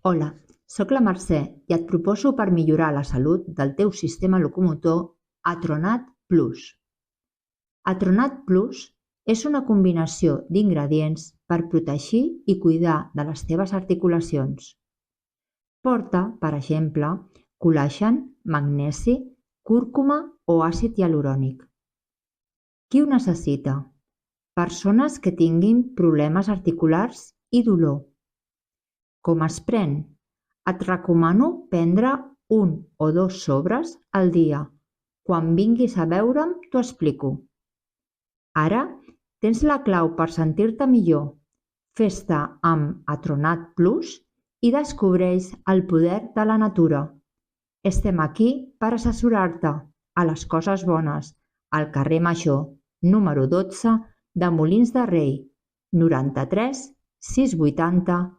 Hola, soc la Mercè i et proposo per millorar la salut del teu sistema locomotor Atronat Plus. Atronat Plus és una combinació d'ingredients per protegir i cuidar de les teves articulacions. Porta, per exemple, col·lagen, magnesi, cúrcuma o àcid hialurònic. Qui ho necessita? Persones que tinguin problemes articulars i dolor. Com es pren? Et recomano prendre 1 o 2 sobres al dia. Quan vinguis a veure'm t'ho explico. Ara tens la clau per sentir-te millor. Fes-te amb Atronat Plus i descobreix el poder de la natura. Estem aquí per assessorar-te a les coses bones, al carrer Major, número 12 de Molins de Rei, 93 680